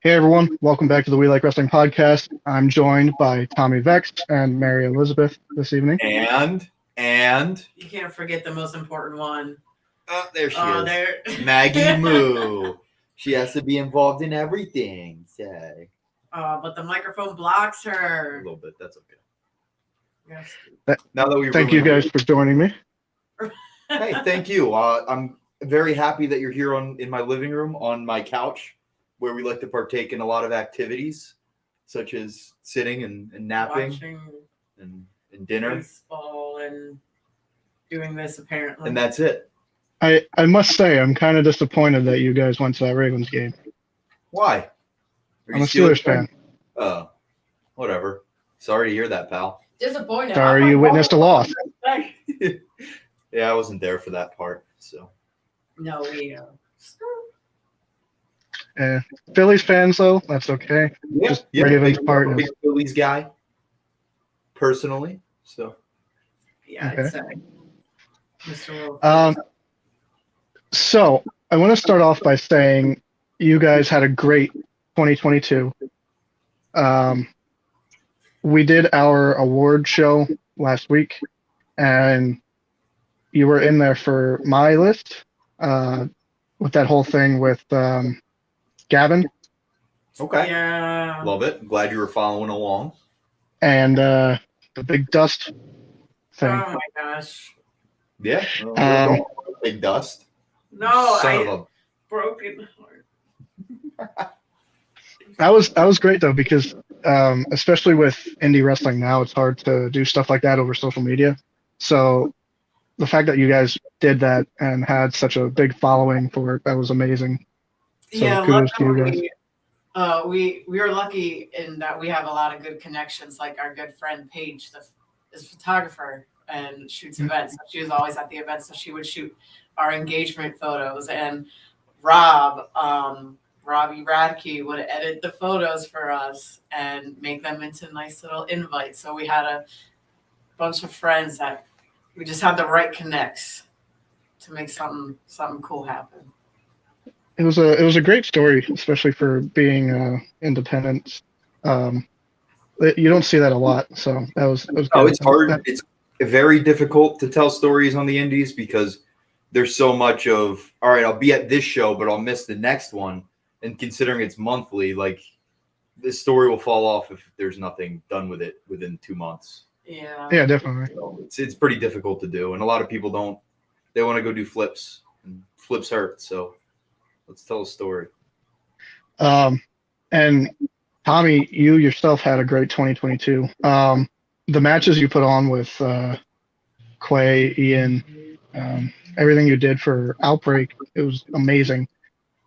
Hey everyone, welcome back to the We Like Wrestling podcast. I'm joined by Tommy Vecs and Mary Elizabeth this evening. And you can't forget the most important one. There she is. There. Maggie Moo. She has to be involved in everything. Say. But the microphone blocks A her. little bit. That's okay. Yes. Now that we Thank you guys for joining me. Hey, thank you. I'm very happy that you're here in my living room on my couch, where we like to partake in a lot of activities, such as sitting and napping, Watching and dinner, baseball, and doing this apparently. and that's it. I must say I'm kind of disappointed that you guys went to that Ravens game. Why? Are I'm a Steelers fan. Oh, whatever. Sorry to hear that, pal. Disappointed. Sorry you witnessed a loss. Yeah, I wasn't there for that part, so. No, we. Phillies fans though, that's okay. Just Ravens part. Big Phillies guy, personally. So. Yeah, Okay. I'd say. Mr. Will. So I want to start off by saying you guys had a great 2022. We did our award show last week, and you were in there for my list with that whole thing with Gavin. Okay. Yeah. Love it. I'm glad you were following along. And the big dust thing. Oh my gosh. Yeah. Big dust. No, Son of broken heart. That was great though, because especially with indie wrestling now, it's hard to do stuff like that over social media. So the fact that you guys did that and had such a big following for it, that was amazing. So Yeah, kudos to you guys. we were lucky in that we have a lot of good connections. Like our good friend Paige, is a photographer and shoots events. So she was always at the events, so she would shoot our engagement photos. And Robbie Radke would edit the photos for us and make them into nice little invites. So we had a bunch of friends that we just had the right connects to make something cool happen. It was a great story, especially for being independent. You don't see that a lot, so that was good. Oh, it's hard. It's very difficult to tell stories on the indies because there's so much of, all right, I'll be at this show, but I'll miss the next one. And considering it's monthly, like this story will fall off if there's nothing done with it within 2 months. Yeah. Yeah, definitely. So it's pretty difficult to do, and a lot of people don't. They want to go do flips, and flips hurt. So let's tell a story. And Tommy, you yourself had a great 2022. The matches you put on with Quay, Ian, everything you did for Outbreak, it was amazing.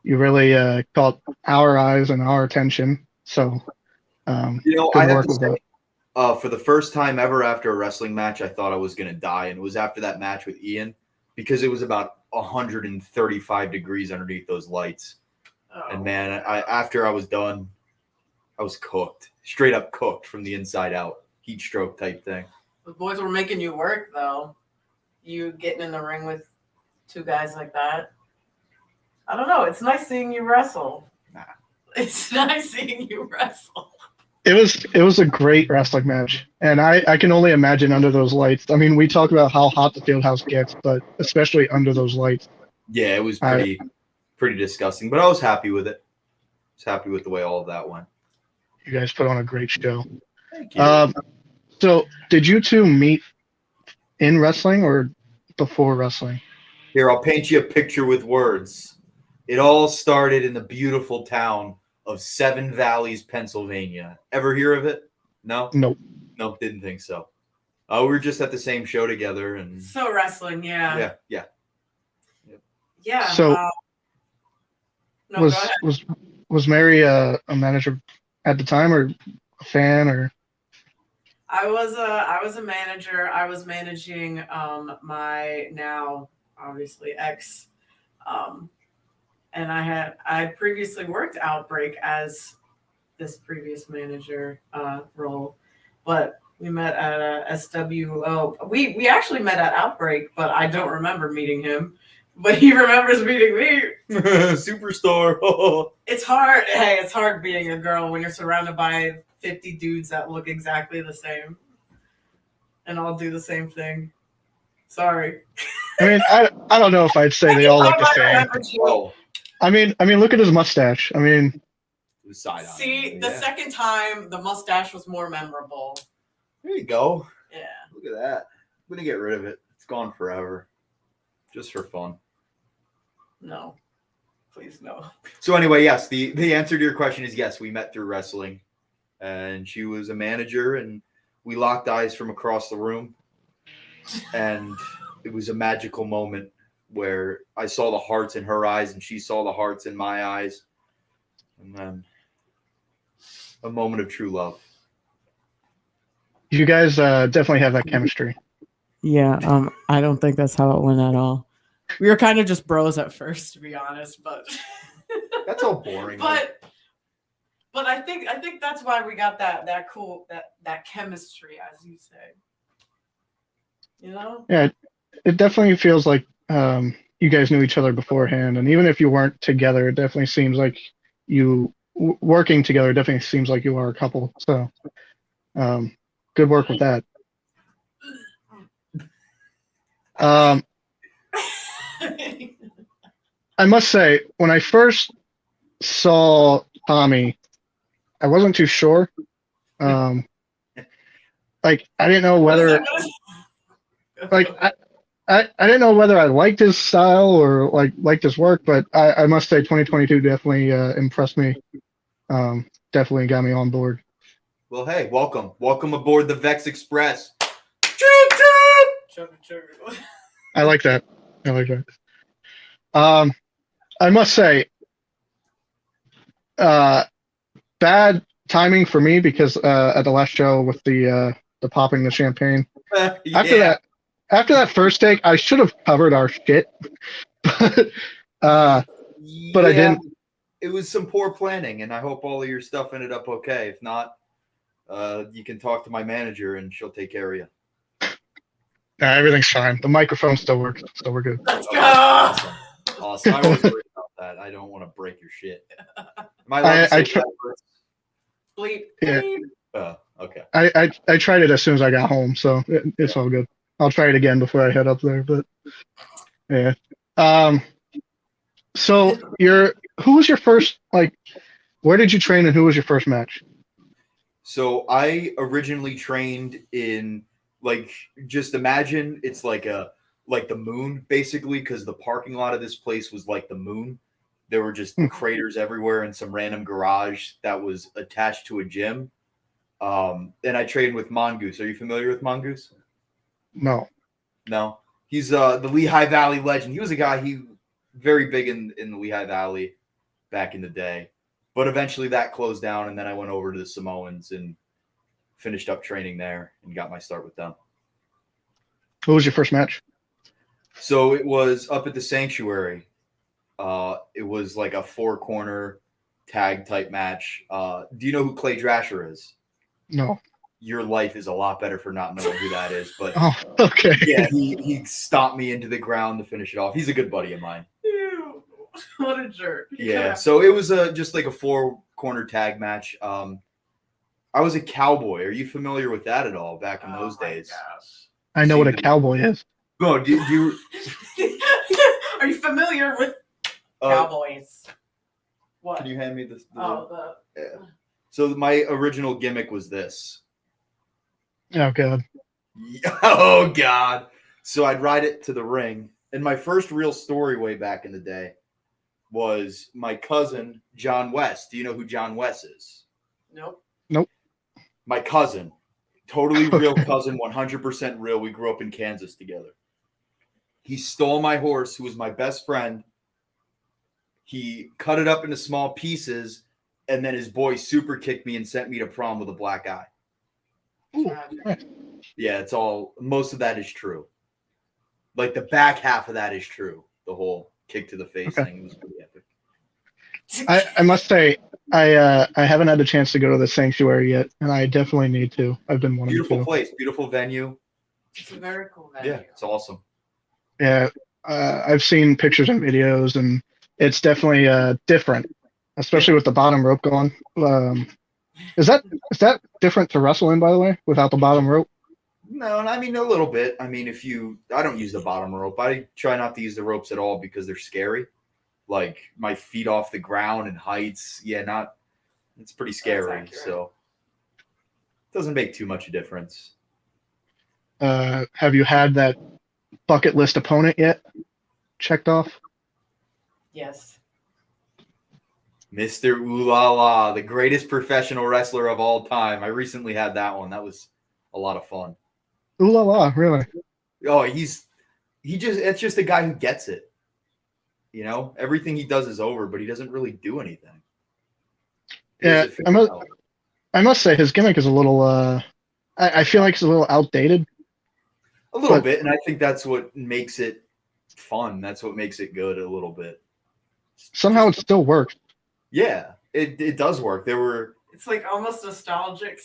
You really caught our eyes and our attention. So, I have work to with say, that. for the first time ever after a wrestling match, I thought I was going to die. And it was after that match with Ian because it was about 135 degrees underneath those lights. Oh. And man, after I was done, I was cooked, straight up cooked from the inside out, heat stroke type thing. The boys were making you work, though. You getting in the ring with two guys like that. I don't know. It's nice seeing you wrestle. Nah. It's nice seeing you wrestle. It was a great wrestling match, and I can only imagine under those lights. I mean, we talk about how hot the field house gets, but especially under those lights. Yeah, it was pretty disgusting, but I was happy with it. I was happy with the way all of that went. You guys put on a great show. Thank you. So did you two meet in wrestling or before wrestling? Here, I'll paint you a picture with words. It all started in the beautiful town of Seven Valleys, Pennsylvania. Ever hear of it? No? Nope. Nope, didn't think so. We were just at the same show together. And So wrestling, yeah. Yeah. Yeah. So no, go ahead. was Mary a manager at the time or a fan or? I was a manager. I was managing my now obviously ex, and I previously worked Outbreak as this previous manager role, but we met at a SWO. We actually met at Outbreak, but I don't remember meeting him. But he remembers meeting me. Superstar. It's hard. Hey, it's hard being a girl when you're surrounded by 50 dudes that look exactly the same and all do the same thing. Sorry. I mean, I don't know if I'd say they all look the same. Oh, I mean, look at his mustache. I mean, it was side-eye. See, the Yeah. second time, the mustache was more memorable. There you go. Yeah. Look at that. I'm gonna get rid of it. It's gone forever. Just for fun. No. Please, no. So anyway, yes, the answer to your question is yes, we met through wrestling. And she was a manager, and we locked eyes from across the room. And it was a magical moment where I saw the hearts in her eyes and she saw the hearts in my eyes. And then a moment of true love. you guys definitely have that chemistry. Yeah, I don't think that's how it went at all. We were kind of just bros at first, to be honest, but That's all boring. but I think that's why we got that cool that chemistry, as you say. You know? Yeah, it definitely feels like you guys knew each other beforehand, and even if you weren't together, it definitely seems like working together definitely seems like you are a couple. So, good work with that. I must say, when I first saw Tommy, I wasn't too sure. Like I didn't know whether I didn't know whether I liked his style or liked his work, but I must say 2022 definitely impressed me. Definitely got me on board. Well, hey, welcome aboard the Vecs Express. I like that. I must say, bad timing for me because at the last show with the popping the champagne. Yeah. After that first take, I should have covered our shit, but I didn't. It was some poor planning, and I hope all of your stuff ended up okay. If not, you can talk to my manager, and she'll take care of you. Everything's fine. The microphone still works, so we're good. Let's go. Awesome. I was worried about that. I don't want to break your shit. Am I allowed to say that first? Bleep. Yeah. Okay. I tried it as soon as I got home, so it's all good. I'll try it again before I head up there, but yeah. So who was your first, where did you train and who was your first match? So I originally trained in just imagine it's like the moon basically, because the parking lot of this place was like the moon. There were just craters everywhere and some random garage that was attached to a gym. And I trained with Mongoose. Are you familiar with Mongoose? No. He's the Lehigh Valley legend. He was a guy very big in the Lehigh Valley back in the day. But eventually that closed down, and then I went over to the Samoans and finished up training there and got my start with them. Who was your first match? So it was up at the Sanctuary. It was like a 4-corner tag type match. Do you know who Clay Drasher is? No. Your life is a lot better for not knowing who that is. But oh, okay. Yeah, he stomped me into the ground to finish it off. He's a good buddy of mine. Ew. What a jerk. Yeah. So it was just like a 4-corner tag match. I was a cowboy. Are you familiar with that at all back in those days? Gosh. I know what a cowboy is. No, do you Are you familiar with cowboys? What? Can you hand me this? Yeah. So my original gimmick was this. Oh god. Oh god. So I'd ride it to the ring. And my first real story way back in the day was my cousin, John West. Do you know who John West is? Nope. My cousin. Totally real cousin, 100% real. We grew up in Kansas together. He stole my horse, who was my best friend. He cut it up into small pieces, and then his boy super kicked me and sent me to prom with a black eye. Ooh. Yeah, it's all, most of that is true. Like the back half of that is true. The whole kick to the face thing was pretty epic. I must say, I haven't had a chance to go to the Sanctuary yet, and I definitely need to. I've been wanting to. Beautiful place, beautiful venue. It's a very cool venue. Yeah, it's awesome. Yeah, I've seen pictures and videos, and it's definitely different, especially with the bottom rope going. Is that different to wrestling, by the way, without the bottom rope? No, I mean a little bit. I mean, I don't use the bottom rope. I try not to use the ropes at all because they're scary. Like my feet off the ground and heights. Yeah, it's pretty scary. So it doesn't make too much a difference. Have you had that bucket list opponent yet checked off? Yes. Mr. Ooh La La, the greatest professional wrestler of all time. I recently had that one. That was a lot of fun. Ooh la la, really? Oh, it's just a guy who gets it. You know, everything he does is over, but he doesn't really do anything. Yeah, I must say his gimmick is a little. I feel like it's a little outdated. A little bit, and I think that's what makes it fun. That's what makes it good a little bit. Somehow it still works. Yeah, it does work. It's like almost nostalgic.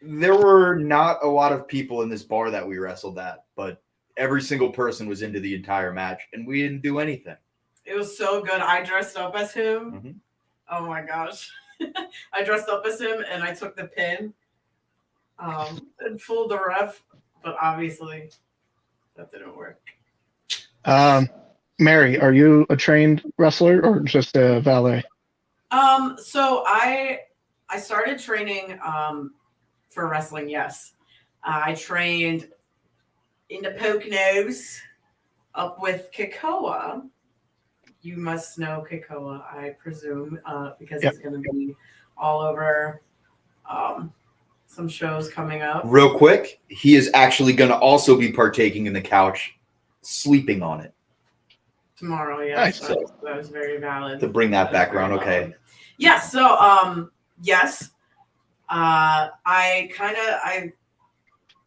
There were not a lot of people in this bar that we wrestled at, but every single person was into the entire match, and we didn't do anything. It was so good. I dressed up as him. Mm-hmm. Oh my gosh. I dressed up as him and I took the pin and fooled the ref, but obviously that didn't work. Mary, are you a trained wrestler or just a valet? So I started training for wrestling, yes. I trained in the Poconos up with Kikoa. You must know Kikoa, I presume, because he's going to be all over some shows coming up. Real quick, he is actually going to also be partaking in the couch, sleeping on it. Tomorrow, yes. Nice. That was very valid. To bring that background, okay. Yeah, so, yes. I've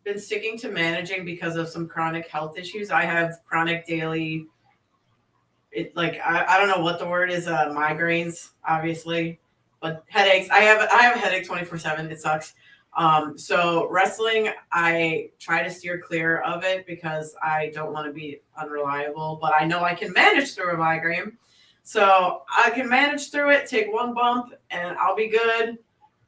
been sticking to managing because of some chronic health issues. I have chronic daily... I don't know what the word is, migraines, obviously, but headaches. I have a headache 24/7. It sucks. So wrestling, I try to steer clear of it because I don't want to be unreliable, but I know I can manage through a migraine. So I can manage through it, take one bump and I'll be good.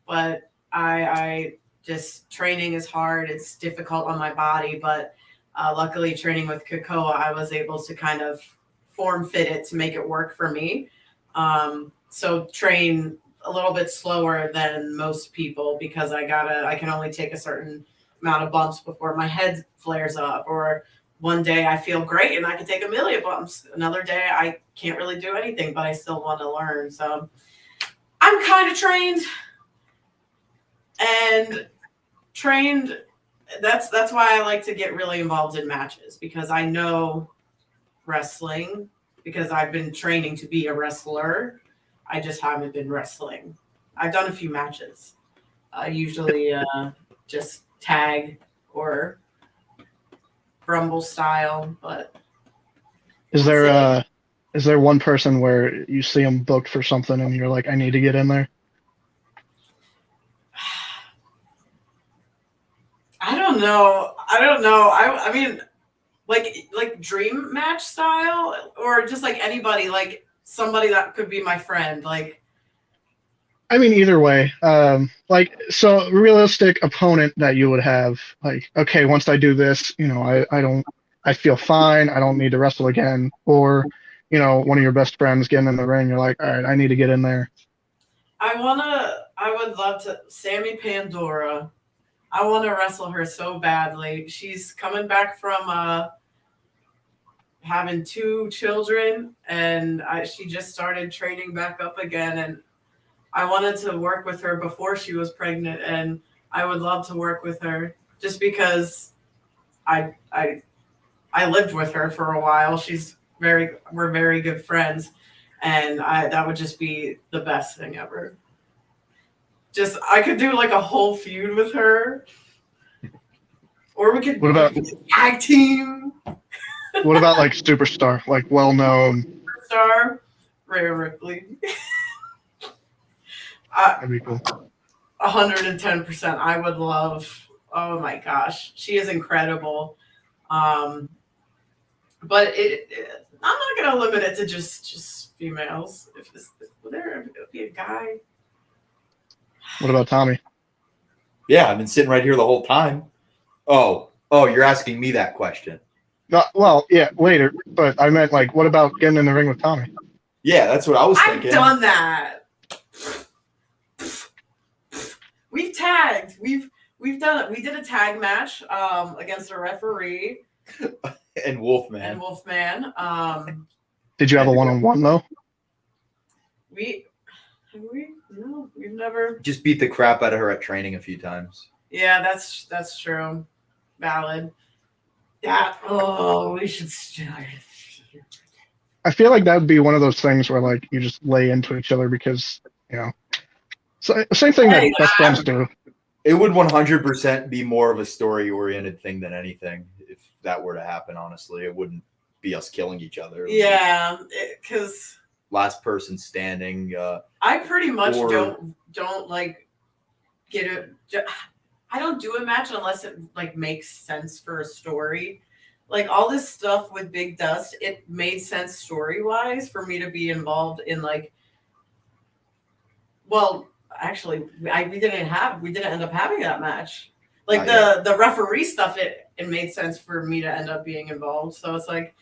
But I just, training is hard. It's difficult on my body, but luckily training with Kikoa, I was able to kind of form fit it to make it work for me. So train a little bit slower than most people because I can only take a certain amount of bumps before my head flares up, or one day I feel great and I can take a million bumps. Another day I can't really do anything, but I still want to learn. So I'm kind of trained that's why I like to get really involved in matches, because I know wrestling, because I've been training to be a wrestler. I just haven't been wrestling. I've done a few matches, usually just tag or Rumble style. But is there one person where you see them booked for something and you're like, I need to get in there? I don't know. I mean, like dream match style, or just like anybody, like somebody that could be my friend. Like, I mean, either way. So realistic opponent that you would have, like, okay, once I do this, I feel fine. I don't need to wrestle again. Or, one of your best friends getting in the ring, you're like, all right, I need to get in there. I would love to, Sammy Pandora. I want to wrestle her so badly. She's coming back from having 2 children, and she just started training back up again. And I wanted to work with her before she was pregnant, and I would love to work with her just because I lived with her for a while. We're very good friends, and that would just be the best thing ever. Just, I could do like a whole feud with her. Or we could tag team. What about like superstar, like well-known? Superstar, Rhea Ripley. That'd be cool. 110%. I would love. Oh my gosh, she is incredible. But I'm not gonna limit it to just females. If would there be a guy? What about Tommy? Yeah, I've been sitting right here the whole time. Oh, you're asking me that question. No, well, yeah, later. But I meant like, what about getting in the ring with Tommy? Yeah, that's what I was I've thinking. done that. We've tagged. We've done it. We did a tag match against a referee And Wolfman. Did you have a one-on-one though? No, we've never. Just beat the crap out of her at training a few times. Yeah, that's true. Valid. Yeah. Oh, we should start. I feel like that would be one of those things where like you just lay into each other because so, same thing that best friends do. It would 100% be more of a story-oriented thing than anything if that were to happen. Honestly, it wouldn't be us killing each other. Yeah, because last person standing. I pretty much don't like get it. I don't do a match unless it like makes sense for a story. Like all this stuff with Big Dust, it made sense story-wise for me to be involved in like. Well, actually, we didn't end up having that match. Like the referee stuff, it made sense for me to end up being involved. So it's like,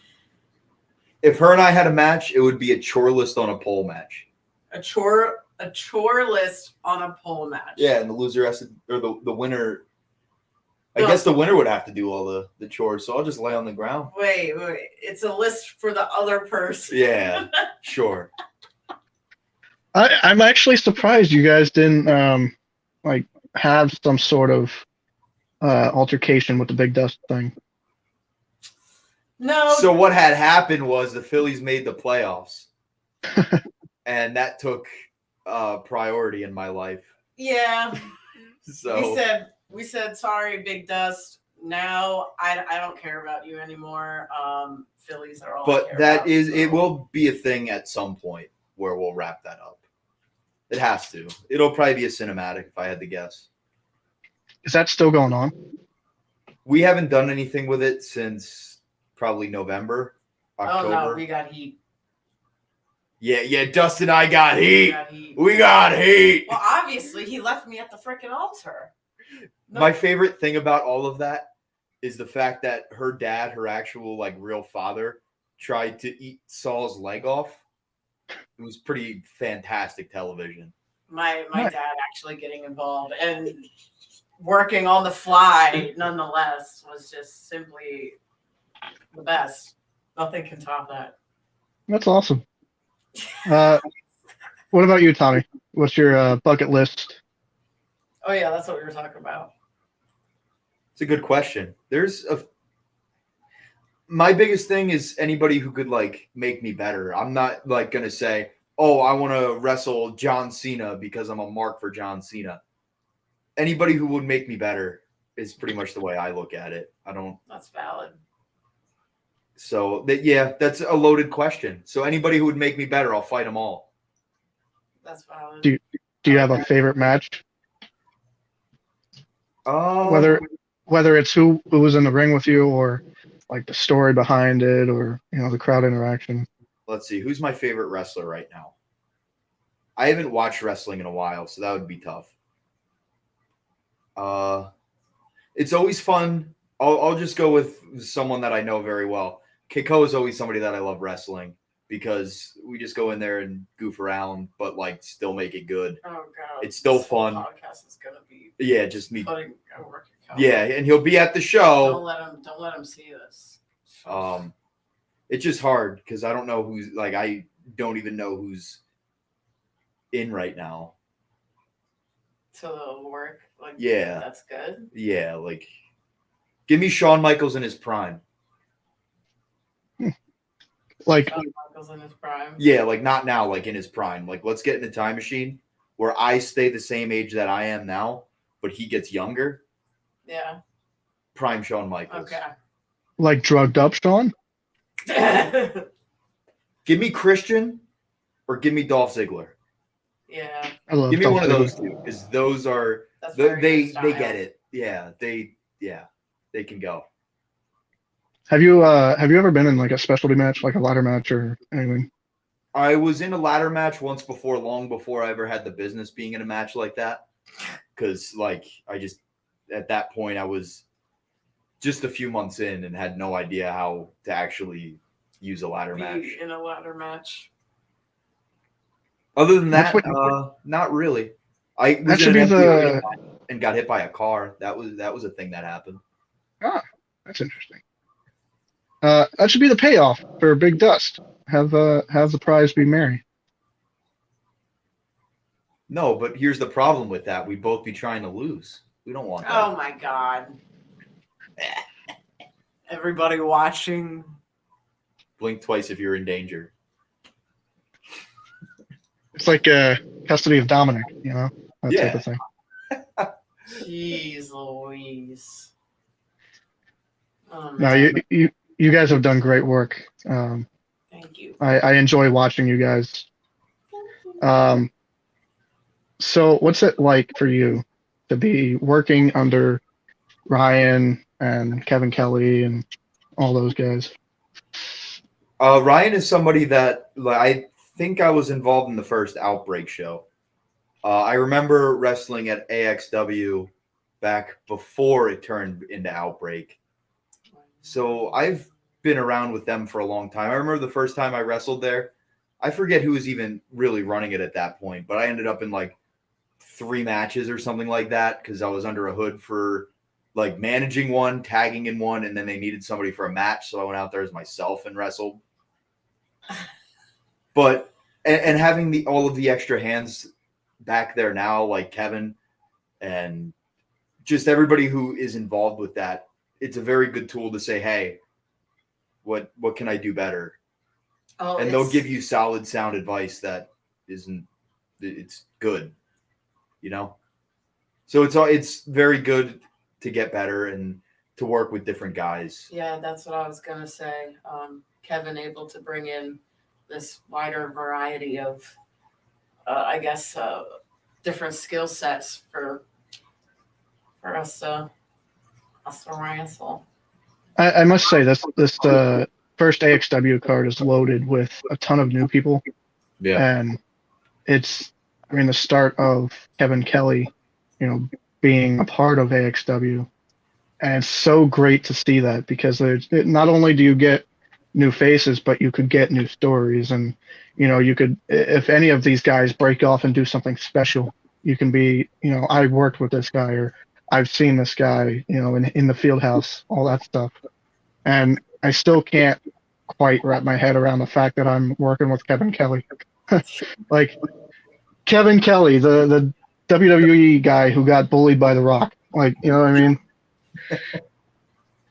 if her and I had a match, it would be a chore list on a pole match. A chore list on a pole match. Yeah, and the loser has to, or the winner. I guess the winner would have to do all the chores, so I'll just lay on the ground. Wait. It's a list for the other person. Yeah, sure. I'm actually surprised you guys didn't like have some sort of altercation with the Big Dust thing. No. So what had happened was the Phillies made the playoffs, and that took priority in my life. Yeah. So we said sorry, Big Dust. Now I don't care about you anymore. Phillies are all. But it will be a thing at some point where we'll wrap that up. It has to. It'll probably be a cinematic if I had to guess. Is that still going on? We haven't done anything with it since probably November, October. Oh no, we got heat. Yeah, Dust and I got heat. We got heat. Well, obviously he left me at the freaking altar. No. My favorite thing about all of that is the fact that her dad, her actual like real father, tried to eat Saul's leg off. It was pretty fantastic television. My dad actually getting involved and working on the fly, nonetheless, was just simply the best. Nothing can top that. That's awesome. What about you, Tommy? What's your bucket list? Oh yeah, that's what we were talking about. It's a good question. My biggest thing is anybody who could like make me better. I'm not like gonna say, oh, I want to wrestle John Cena because I'm a mark for John Cena. Anybody who would make me better is pretty much the way I look at it. That's valid. So that's a loaded question. So anybody who would make me better, I'll fight them all. That's valid. Do you have a favorite match? Whether it's who was in the ring with you or like the story behind it or the crowd interaction. Let's see. Who's my favorite wrestler right now? I haven't watched wrestling in a while, so that would be tough. It's always fun. I'll just go with someone that I know very well. Keiko is always somebody that I love wrestling because we just go in there and goof around, but like still make it good. Oh god, it's still fun. Podcast is gonna be just me. Yeah, and he'll be at the show. Don't let him see this. It's just hard because I don't know who's like I don't even know who's in right now. So the work, like that's good. Yeah, like give me Shawn Michaels in his prime. Like Shawn Michaels in his prime. Yeah, like not now, like in his prime. Like let's get in the time machine where I stay the same age that I am now, but he gets younger. Yeah. Prime Shawn Michaels. Okay. Like drugged up Shawn? Give me Christian or give me Dolph Ziggler. Yeah. Give me one of those two because those are they get it. Yeah, they can go. Have you ever been in like a specialty match, like a ladder match or anything? I was in a ladder match once before, long before I ever had the business being in a match like that. Because like I just at that point I was just a few months in and had no idea how to actually use a ladder match. In a ladder match. Other than That's that, what- not really. I That was should in be an empty the. arena and got hit by a car. That was a thing that happened. Ah, that's interesting. That should be the payoff for Big Dust. Have the prize be Mary. No, but here's the problem with that. We both be trying to lose. We don't want that. Oh my god. Everybody watching. Blink twice if you're in danger. It's like custody of Dominic, you know, that type of thing. Jeez Louise. Oh, No, you guys have done great work. Thank you. I enjoy watching you guys. So what's it like for you to be working under Ryan and Kevin Kelly and all those guys? Ryan is somebody that I think I was involved in the first Outbreak show. I remember wrestling at AXW back before it turned into Outbreak. So I've been around with them for a long time. I remember the first time I wrestled there. I forget who was even really running it at that point, but I ended up in like 3 matches or something like that because I was under a hood for like managing one, tagging in one, and then they needed somebody for a match. So I went out there as myself and wrestled. But and having all of the extra hands back there now, like Kevin and just everybody who is involved with that, it's a very good tool to say, hey, what can I do better? Oh, And they'll give you solid sound advice that it's good, you know? So it's very good to get better and to work with different guys. Yeah, that's what I was gonna say. Kevin able to bring in this wider variety of, I guess, different skill sets for us to wrestle. I must say this first AXW card is loaded with a ton of new people. Yeah. And it's, I mean, the start of Kevin Kelly, you know, being a part of AXW. And it's so great to see that because not only do you get new faces, but you could get new stories. And, you know, you could, if any of these guys break off and do something special, you can be, you know, I worked with this guy or I've seen this guy, you know, in the field house, all that stuff. And I still can't quite wrap my head around the fact that I'm working with Kevin Kelly. Like Kevin Kelly, the WWE guy who got bullied by The Rock. Like, you know what I mean?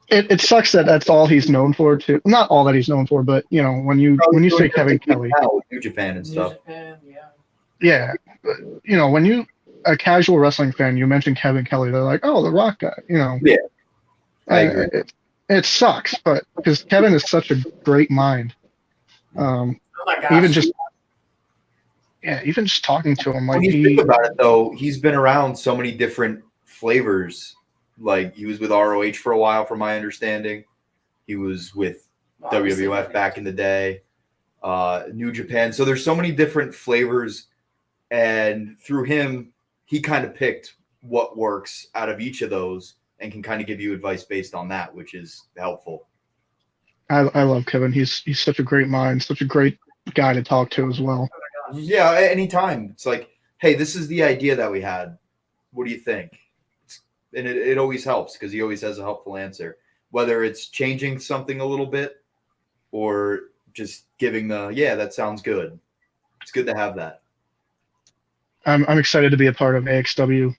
It sucks that that's all he's known for too. Not all that he's known for, but you know, when you say Kevin Kelly, New Japan and stuff. New Japan, yeah. Yeah, but, you know, when you a casual wrestling fan, you mention Kevin Kelly, they're like, oh, the Rock guy, you know. Yeah, I agree. It sucks, but because Kevin is such a great mind. Oh my gosh. Even just talking to him, like When you think about it, though, he's been around so many different flavors. Like he was with ROH for a while, from my understanding. He was with WWF back in the day, New Japan. So there's so many different flavors, and through him, he kind of picked what works out of each of those and can kind of give you advice based on that, which is helpful. I love Kevin. He's such a great mind, such a great guy to talk to as well. Yeah, anytime. It's like, hey, this is the idea that we had. What do you think? And it always helps because he always has a helpful answer, whether it's changing something a little bit or just giving that sounds good. It's good to have that. I'm excited to be a part of AXW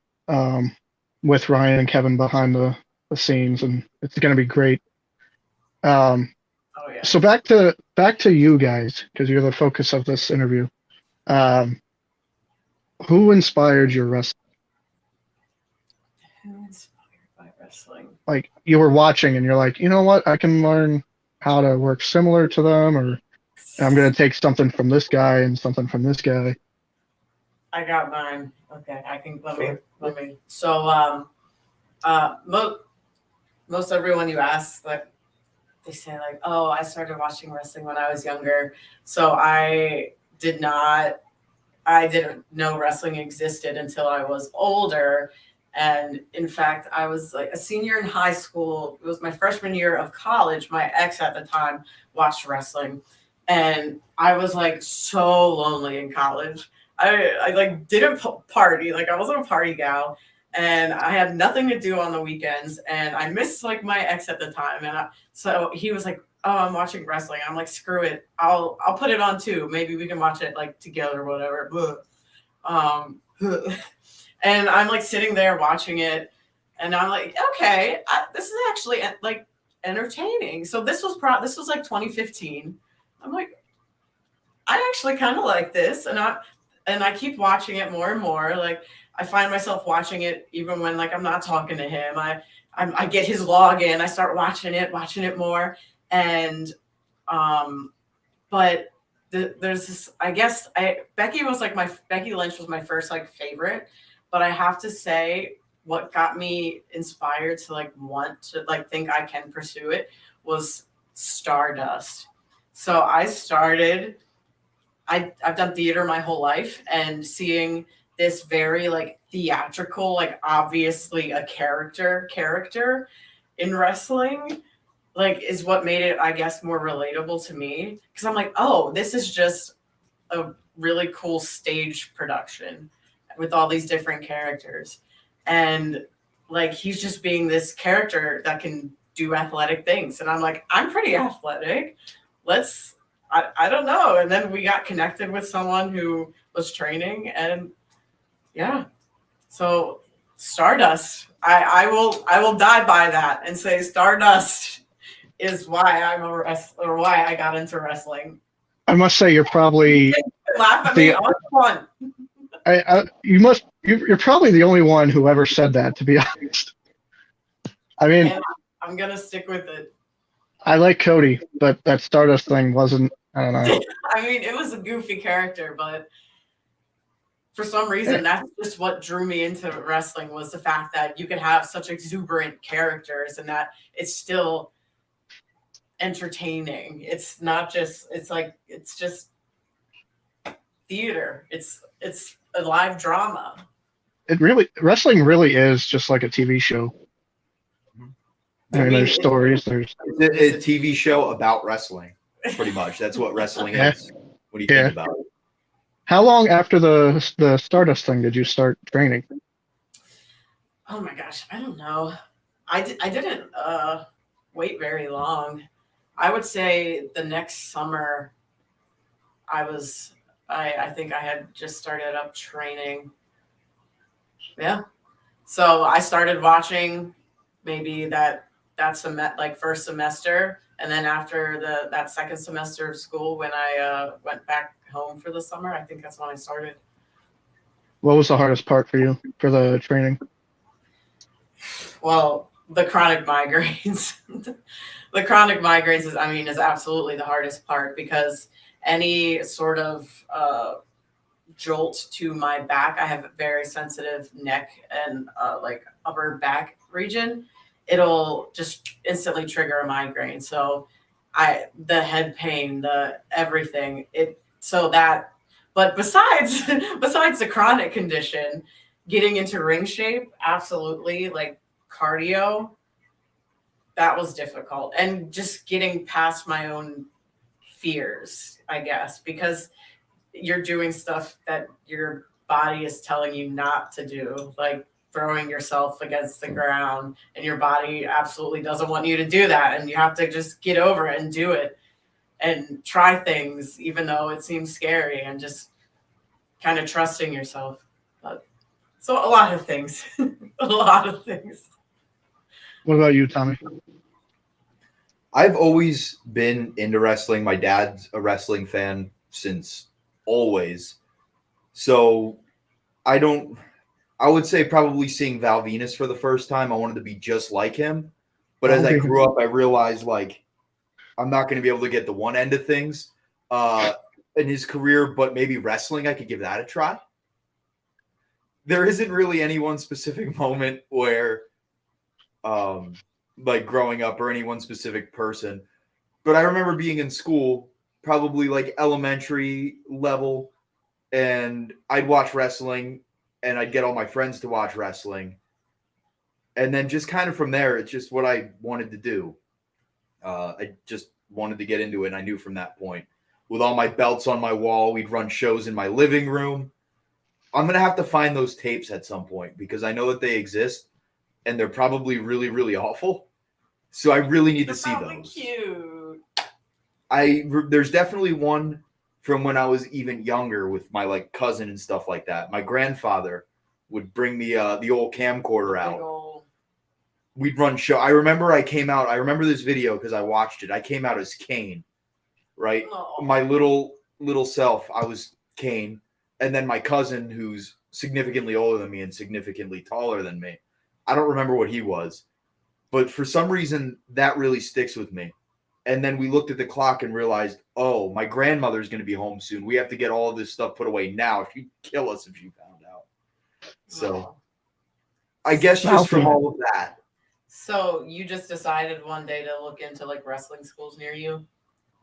with Ryan and Kevin behind the scenes, and it's going to be great. Yeah. So back to you guys, because you're the focus of this interview. Who inspired your wrestling? Who inspired by wrestling? Like you were watching and you're like, you know what? I can learn how to work similar to them, or I'm going to take something from this guy and something from this guy. I got mine. Okay, I can let me. So, most everyone you ask, like, they say like, oh, I started watching wrestling when I was younger. So I didn't know wrestling existed until I was older. And in fact, I was like a senior in high school. It was my freshman year of college. My ex at the time watched wrestling. And I was like so lonely in college. I like didn't party. Like I wasn't a party gal. And I had nothing to do on the weekends. And I missed like my ex at the time. And so he was like, oh, I'm watching wrestling. I'm like, screw it. I'll put it on too. Maybe we can watch it like together or whatever. And I'm like sitting there watching it, and I'm like, okay, this is actually like entertaining. So this was like 2015. I'm like, I actually kind of like this, and I keep watching it more and more. Like I find myself watching it even when like I'm not talking to him. I get his login. I start watching it more, and but there's this. I guess Becky Lynch was my first like favorite, but I have to say what got me inspired to like want to like think I can pursue it was Stardust. So I've done theater my whole life, and seeing this very like theatrical, like obviously a character in wrestling, like is what made it, I guess, more relatable to me. Because I'm like, oh, this is just a really cool stage production with all these different characters. And like he's just being this character that can do athletic things. And I'm like, I'm pretty athletic. I don't know. And then we got connected with someone who was training, and yeah. So Stardust, I will die by that and say Stardust is why I'm a wrestler, or why I got into wrestling. I must say you're probably laugh at me. Oh, fun. You're probably the only one who ever said that, to be honest. I mean, and I'm gonna stick with it. I like Cody, but that Stardust thing wasn't. I don't know. I mean, it was a goofy character, but for some reason, that's just what drew me into wrestling, was the fact that you could have such exuberant characters and that it's still entertaining. It's not just. It's just theater. It's a live drama. Wrestling really is just like a TV show. I mean, there's stories. There's a TV show about wrestling, pretty much. That's what wrestling is. What do you think about it? How long after the Stardust thing did you start training? Oh my gosh, I don't know. I didn't wait very long. I would say the next summer I think I had just started up training. Yeah. So I started watching maybe that first semester, and then after that second semester of school, when I went back home for the summer, I think that's when I started. What was the hardest part for you for the training? Well, the chronic migraines. The chronic migraines is absolutely the hardest part, because any sort of jolt to my back, I have a very sensitive neck and like upper back region, it'll just instantly trigger a migraine. So the head pain, the everything, but besides the chronic condition, getting into ring shape, absolutely, like cardio, that was difficult. And just getting past my own fears, I guess, because you're doing stuff that your body is telling you not to do, like throwing yourself against the ground, and your body absolutely doesn't want you to do that. And you have to just get over it and do it and try things, even though it seems scary, and just kind of trusting yourself. So a lot of things, a lot of things. What about you, Tommy? I've always been into wrestling. My dad's a wrestling fan since always. So I would say probably seeing Val Venus for the first time, I wanted to be just like him. But as I grew up, I realized like I'm not going to be able to get the one end of things in his career, but maybe wrestling, I could give that a try. There isn't really any one specific moment where like growing up, or any one specific person, But I remember being in school, probably like elementary level, and I'd watch wrestling and I'd get all my friends to watch wrestling. And then just kind of from there, it's just what I wanted to do. I just wanted to get into it. And I knew from that point, with all my belts on my wall, we'd run shows in my living room. I'm going to have to find those tapes at some point because I know that they exist and they're probably really, really awful. So I really need to see those. Cute. There's definitely one from when I was even younger with my like cousin and stuff like that. My grandfather would bring the old camcorder out. We'd run show. I remember this video because I watched it. I came out as Kane, right? Oh. My little self, I was Kane. And then my cousin, who's significantly older than me and significantly taller than me, I don't remember what he was. But for some reason, that really sticks with me. And then we looked at the clock and realized, oh, my grandmother's going to be home soon. We have to get all of this stuff put away now. She'd kill us if she found out. So I guess just from all of that. So you just decided one day to look into like wrestling schools near you?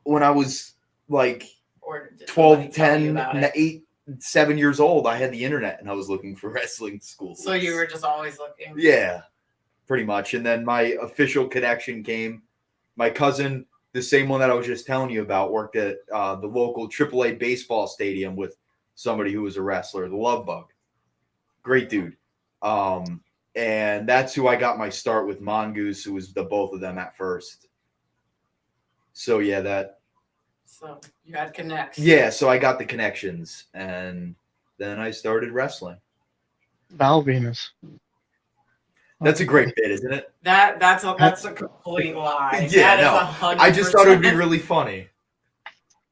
When I was like or 12, 10, 8, 7 years old, I had the internet and I was looking for wrestling schools. So you were just always looking? Yeah, pretty much. And then my official connection came. My cousin, the same one that I was just telling you about, worked at the local AAA baseball stadium with somebody who was a wrestler, the Love Bug. Great dude. And that's who I got my start with, Mongoose, who was the both of them at first. So, yeah, So you had connects. Yeah, so I got the connections, and then I started wrestling. Val Venus. That's a great bit, isn't it? That's a complete lie. Yeah, that is 100%. I just thought it would be really funny.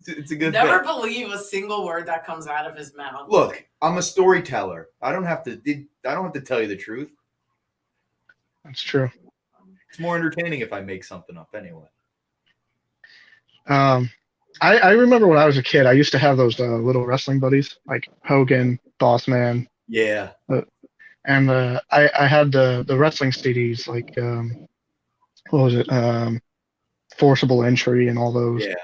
It's a good Never bit. believe a single word that comes out of his mouth. Look, I'm a storyteller. I don't have to tell you the truth. That's true. It's more entertaining if I make something up anyway. I remember when I was a kid, I used to have those little wrestling buddies like Hogan, Boss Man. Yeah. And I had the wrestling CDs like what was it? Forcible Entry and all those. Yeah.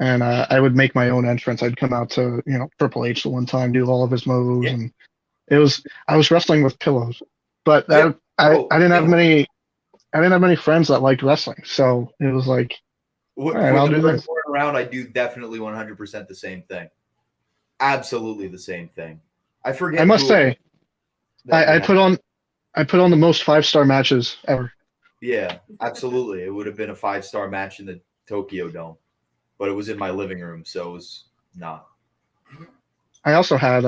And I would make my own entrance. I'd come out to Triple H the one time, do all of his moves, and I was wrestling with pillows. But I didn't have many friends that liked wrestling, so it was like, all right, I'll do this. Around, I do definitely 100% the same thing. Absolutely the same thing. I forget. I must say, I put on the most 5-star matches ever. Yeah, absolutely. It would have been a 5-star match in the Tokyo Dome, but it was in my living room, so it was not. I also had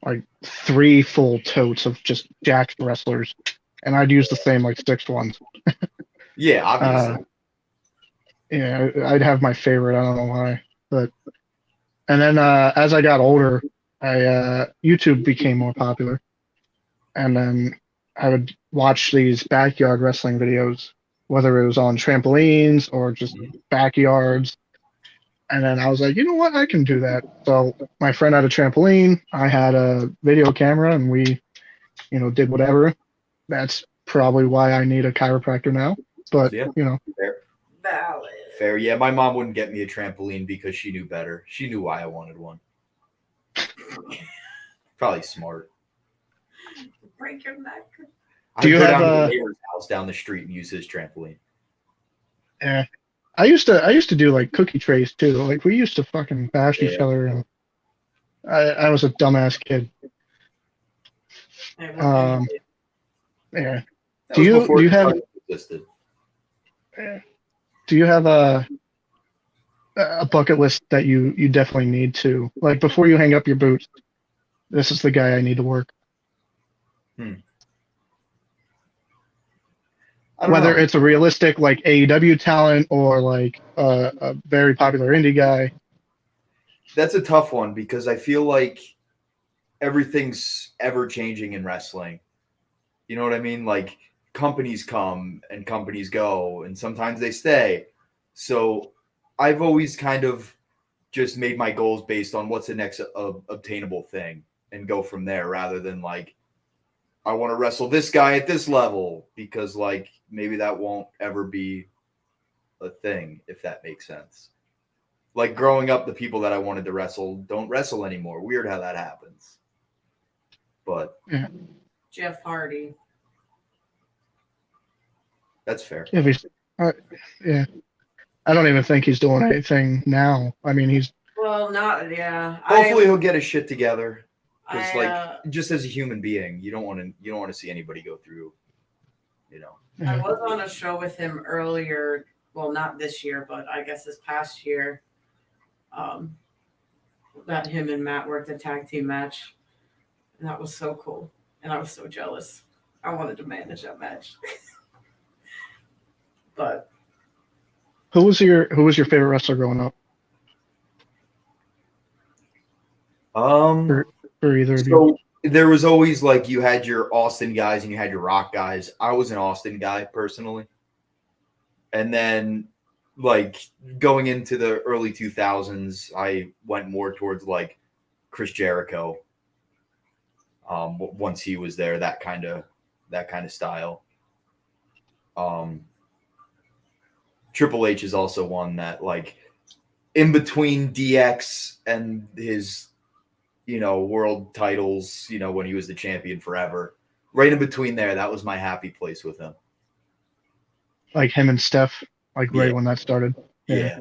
like 3 full totes of just jacked wrestlers, and I'd use the same like 6 ones. Yeah, obviously. Yeah, I'd have my favorite. I don't know why, and then as I got older, YouTube became more popular, and then I would watch these backyard wrestling videos, whether it was on trampolines or just backyards. And then I was like, you know what? I can do that. So my friend had a trampoline. I had a video camera, and we, did whatever. That's probably why I need a chiropractor now. But, Fair. Yeah, my mom wouldn't get me a trampoline because she knew better. She knew why I wanted one. Probably smart. Break your neck. I'd go down to the neighbor's house down the street and use his trampoline. Yeah. I used to do like cookie trays too. Like we used to fucking bash each other, and I was a dumbass kid. Yeah. Do you have a bucket list that you definitely need to, like, before you hang up your boots? This is the guy I need to work. Whether it's a realistic like AEW talent or like a very popular indie guy. That's a tough one because I feel like everything's ever changing in wrestling. You know what I mean? Like companies come and companies go, and sometimes they stay. So I've always kind of just made my goals based on what's the next obtainable thing and go from there, rather than like, I want to wrestle this guy at this level because like maybe that won't ever be a thing, if that makes sense. Like growing up, the people that I wanted to wrestle don't wrestle anymore. Weird how that happens. But Yeah. Jeff Hardy. That's fair. If he's, yeah. I don't even think he's doing anything now. I mean, he's Well, not yeah. Hopefully he'll get his shit together. Because I just as a human being, you don't want to see anybody go through, you know. I was on a show with him earlier. Well, not this year, but I guess this past year. That him and Matt worked a tag team match, and that was so cool. And I was so jealous. I wanted to manage that match. But who was your favorite wrestler growing up? For either of you. There was always like you had your Austin guys and you had your Rock guys. I was an Austin guy personally. And then like going into the early 2000s, I went more towards like Chris Jericho. Once he was there, that kind of style. Triple H is also one that like in between DX and his world titles, when he was the champion forever, right in between there, that was my happy place with him. Like him and Steph, like right when that started. Yeah.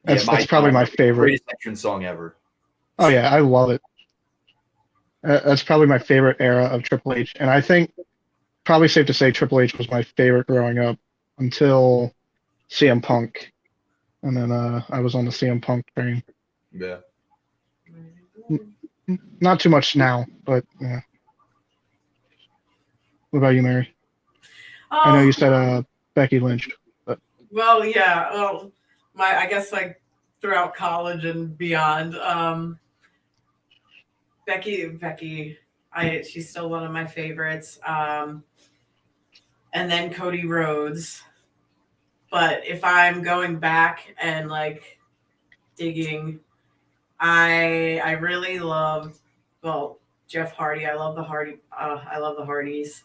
That's probably my favorite. Greatest entrance song ever. Oh yeah, I love it. That's probably my favorite era of Triple H, and I think probably safe to say Triple H was my favorite growing up until CM Punk, and then I was on the CM Punk train. Yeah. Not too much now, but yeah. What about you, Mary? I know you said Becky Lynch. But. Well, yeah. Well, I guess like throughout college and beyond, Becky, she's still one of my favorites. And then Cody Rhodes. But if I'm going back and like digging, I really loved Jeff Hardy. I love the Hardys.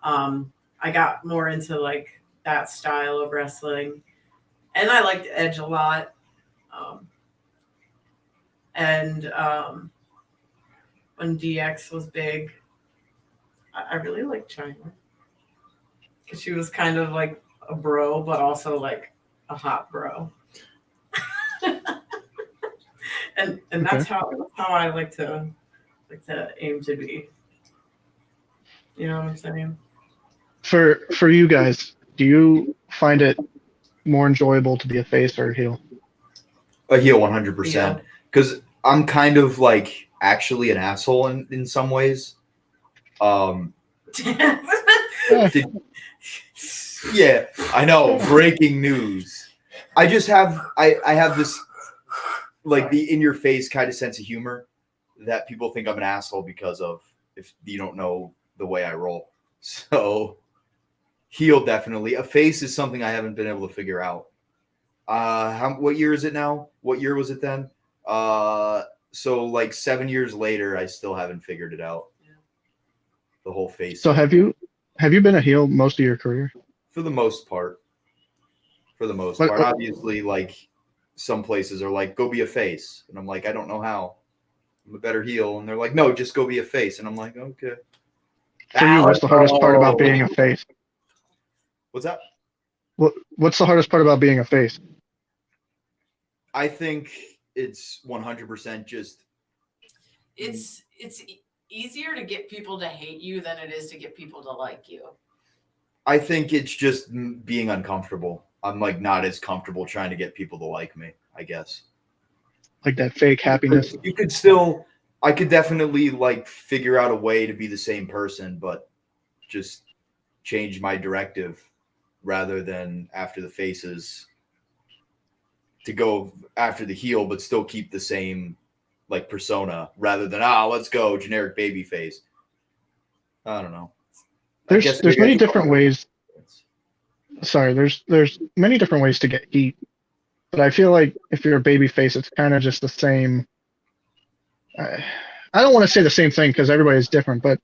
I got more into like that style of wrestling, and I liked Edge a lot. When DX was big, I really liked Chyna because she was kind of like a bro, but also like a hot bro. and that's how I like to aim to be. You know what I'm saying? For you guys, do you find it more enjoyable to be a face or a heel? A heel, 100%. Because I'm kind of like actually an asshole in some ways. Yeah, I know. Breaking news. I just have I have this like the in your face kind of sense of humor that people think I'm an asshole because of if you don't know the way I roll. So heel definitely. A face is something I haven't been able to figure out. What year is it now? What year was it then? So like 7 years later, I still haven't figured it out. The whole face. So have you been a heel most of your career? For the most part. Obviously, like some places are like, go be a face. And I'm like, I don't know how. I'm a better heel. And they're like, no, just go be a face. And I'm like, okay. For you, what's the hardest part about being a face? What's that? What's the hardest part about being a face? I think it's 100% just. It's easier to get people to hate you than it is to get people to like you. I think it's just being uncomfortable. I'm like not as comfortable trying to get people to like me, I guess. Like that fake happiness. I could definitely like figure out a way to be the same person, but just change my directive rather than after the faces to go after the heel, but still keep the same like persona rather than, let's go generic baby face. I don't know. There's many different ways. Sorry, there's many different ways to get heat, but I feel like if you're a baby face, it's kind of just the same. I don't want to say the same thing because everybody's different, but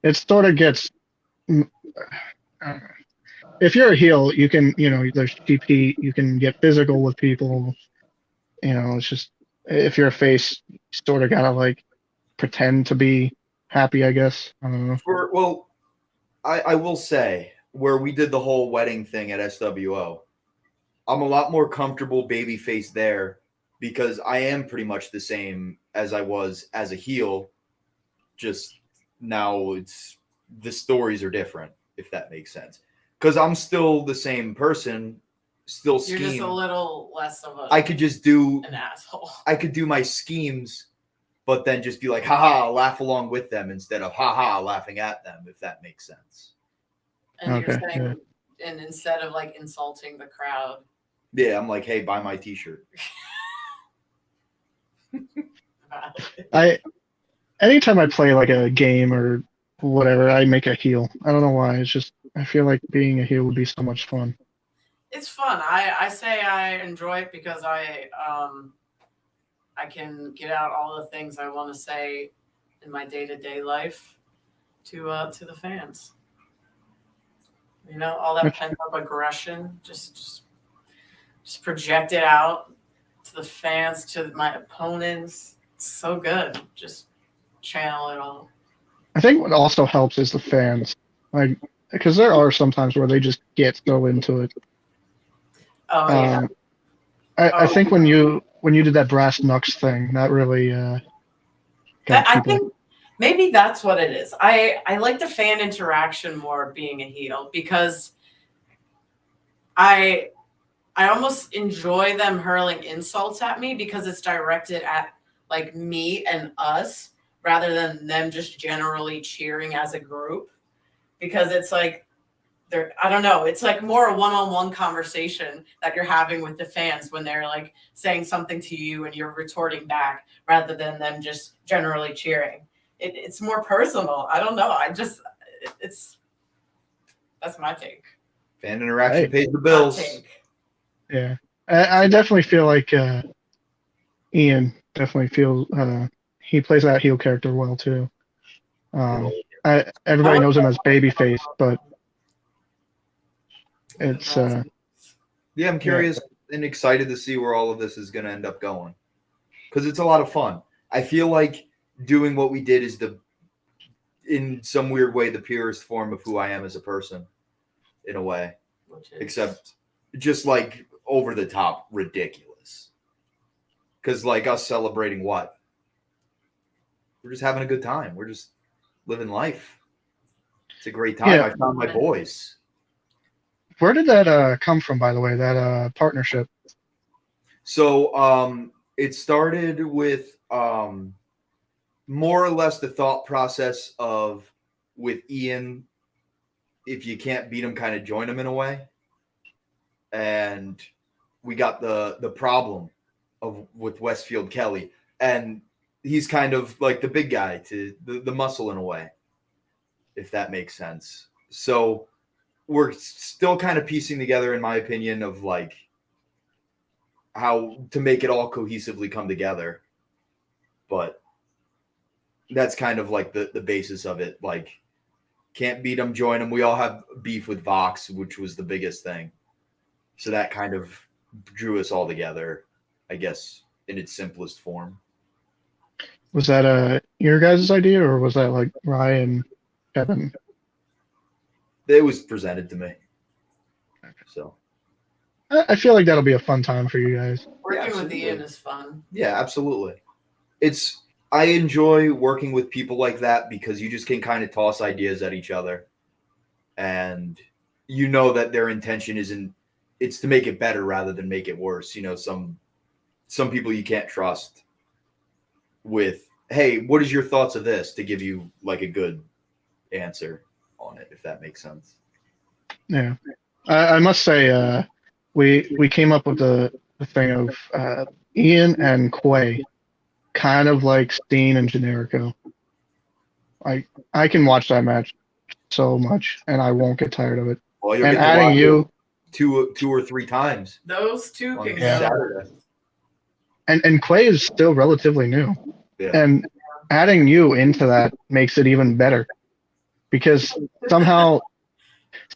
it sort of gets. if you're a heel, you can, there's TP, you can get physical with people. It's just if you're a face, you sort of gotta like pretend to be happy, I guess. I don't know. Well, I will say where we did the whole wedding thing at SWO, I'm a lot more comfortable babyface there because I am pretty much the same as I was as a heel. Just now the stories are different, if that makes sense. Because I'm still the same person, still scheme. You're just a little less of I could just do an asshole. I could do my schemes, but then just be like, haha, laugh along with them instead of haha, laughing at them, if that makes sense. And Okay, you're saying, and instead of like insulting the crowd. Yeah, I'm like, hey, buy my t-shirt. Anytime I play like a game or whatever, I make a heel. I don't know why. It's just I feel like being a heel would be so much fun. It's fun. I say I enjoy it because I can get out all the things I want to say in my day-to-day life to the fans. All that pent-up aggression, just project it out to the fans, to my opponents. It's so good. Just channel it all. I think what also helps is the fans, like because there are some times where they just get so into it. Oh yeah. I think when you did that brass knucks thing, that really got I people. think maybe that's what it is. I like the fan interaction more being a heel because I almost enjoy them hurling insults at me because it's directed at like me and us rather than them just generally cheering as a group, because it's like I don't know, it's like more a one-on-one conversation that you're having with the fans when they're like saying something to you and you're retorting back rather than them just generally cheering. It's more personal. I don't know. That's my take. Fan interaction pays the bills. Yeah, I definitely feel like Ian definitely feels he plays that heel character well too. Everybody knows him as Babyface, but it's yeah, I'm curious and excited to see where all of this is going to end up going because it's a lot of fun. I feel like doing what we did is in some weird way, the purest form of who I am as a person, in a way, except just like over the top ridiculous. Because like us celebrating what? We're just having a good time. We're just living life. It's a great time. Yeah. I found my boys. Where did that come from, by the way, that partnership? So it started with more or less the thought process of with Ian, if you can't beat him, kind of join him in a way. And we got the problem with Westfield Kelly. And he's kind of like the big guy to the muscle in a way, if that makes sense. So we're still kind of piecing together, in my opinion, of like how to make it all cohesively come together. But that's kind of like the basis of it. Like, can't beat them, join them. We all have beef with Vecs, which was the biggest thing. So that kind of drew us all together, I guess, in its simplest form. Was that your guys' idea, or was that like Ryan, Kevin? It was presented to me. So I feel like that'll be a fun time for you guys. Working with Ian is fun. Yeah, absolutely. I enjoy working with people like that because you just can kind of toss ideas at each other. And you know that their intention it's to make it better rather than make it worse. Some people you can't trust with, hey, what is your thoughts of this, to give you like a good answer on it, if that makes sense. Yeah. I must say, we came up with the thing of Ian and Quay, kind of like Steen and Generico. I can watch that match so much, and I won't get tired of it. Well, you'll and get to adding watch you two or three times. Those two on can Saturday. And Quay is still relatively new, Yeah. and adding you into that makes it even better, because somehow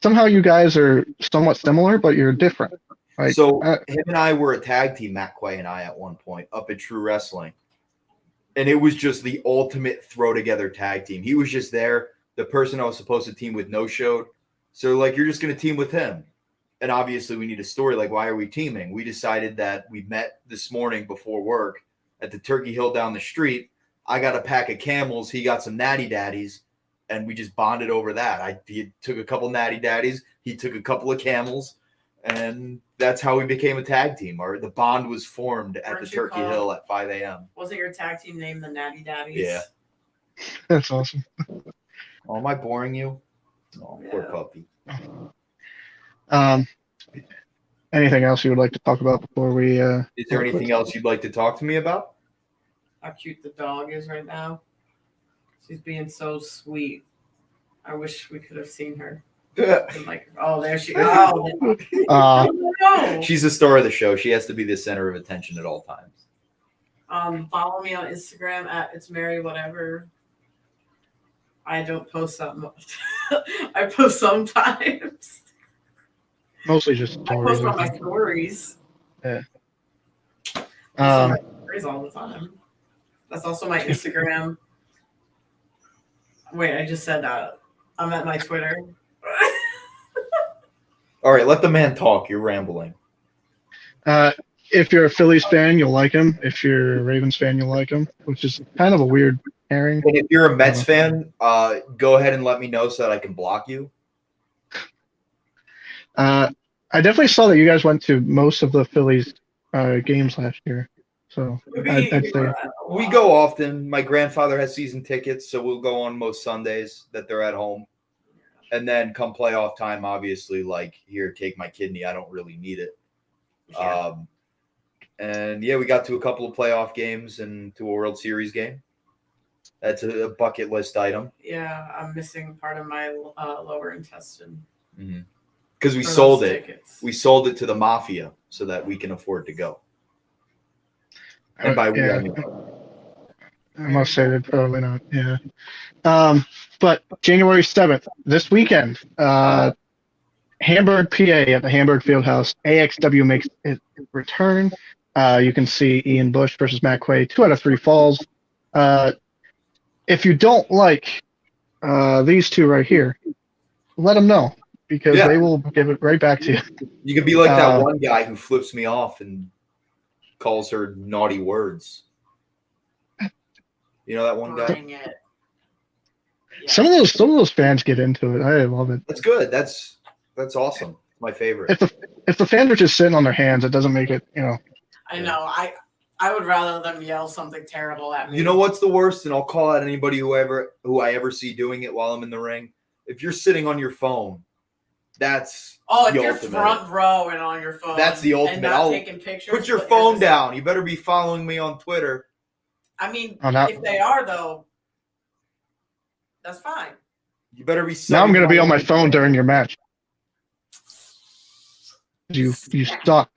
somehow you guys are somewhat similar, but you're different. Like, So him and I were a tag team, Matt Quay and I, at one point up at True Wrestling. And it was just the ultimate throw together tag team. He was just there. The person I was supposed to team with no-showed. So, like, you're just going to team with him. And obviously we need a story. Like, why are we teaming? We decided that we met this morning before work at the Turkey Hill down the street. I got a pack of Camels. He got some Natty Daddies. And we just bonded over that. He took a couple Natty Daddies. He took a couple of Camels. And that's how we became a tag team. Or the bond was formed at the Turkey Hill at 5 a.m. Wasn't your tag team named the Natty Daddies? Yeah. That's awesome. Oh, am I boring you? Oh, poor puppy. Anything else you would like to talk about before we? Is there anything else you'd like to talk to me about? How cute the dog is right now. She's being so sweet. I wish we could have seen her. Like, oh, there she is. Oh, no. She's the star of the show. She has to be the center of attention at all times. Follow me on Instagram at It's Mary Whatever. I don't post that much. I post sometimes. Mostly just I stories. post on my stories. Yeah. I post on my stories all the time. That's also my Instagram. Wait, I just said that. I'm at my Twitter. All right, let the man talk. You're rambling. If you're a Phillies fan, you'll like him. If you're a Ravens fan, you'll like him, which is kind of a weird pairing. And if you're a Mets fan, go ahead and let me know so that I can block you. I definitely saw that you guys went to most of the Phillies games last year. So I'd say we go often. My grandfather has season tickets, so we'll go on most Sundays that they're at home. And then come playoff time, obviously, like, here, take my kidney. I don't really need it. Yeah. And, yeah, we got to a couple of playoff games and to a World Series game. That's a bucket list item. Yeah, I'm missing part of my lower intestine. Because we sold it. Tickets. We sold it to the mafia so that we can afford to go. And by we, I mean, I must say that probably not. Yeah. But January 7th, this weekend, Hamburg, PA at the Hamburg Fieldhouse, AXW makes its return. You can see Ian Bush versus Matt Quay, 2 out of 3 falls. If you don't like these two right here, let them know because they will give it right back to you. You could be like that one guy who flips me off and calls her naughty words. You know that one guy? Yeah. Some of those fans get into it. I love it. That's good. That's awesome. My favorite. If the fans are just sitting on their hands, it doesn't make it, I know. I would rather them yell something terrible at me. You know what's the worst? And I'll call out anybody who I ever see doing it while I'm in the ring. If you're sitting on your phone, that's if you're front row and on your phone. That's the ultimate. And not taking pictures. Put your phone down. You better be following me on Twitter. I mean, if they are though, that's fine. You better be. Now I'm going to be on my phone during your match. You suck.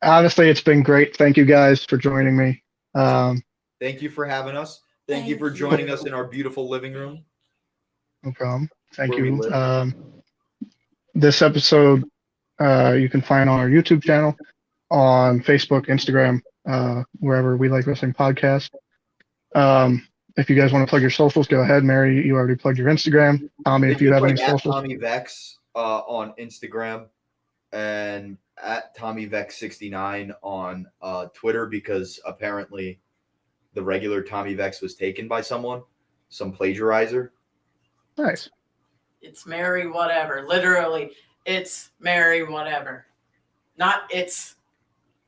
Honestly, it's been great. Thank you guys for joining me. Thank you for having us. Thank you for joining us in our beautiful living room. No problem. Thank you. This episode you can find on our YouTube channel, on Facebook, Instagram, wherever We Like Wrestling podcast. If you guys want to plug your socials, go ahead. Mary, you already plugged your Instagram. Tommy, if you have any socials. Tommy Vecs on Instagram and at Tommy Vecs 69 on Twitter, because apparently the regular Tommy Vecs was taken by some plagiarizer. Nice. It's Mary whatever. Literally, it's Mary whatever. Not it's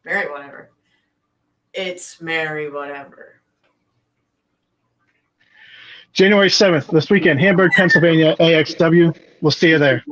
Mary whatever. It's Mary whatever. January 7th, this weekend, Hamburg, Pennsylvania, AXW. We'll see you there.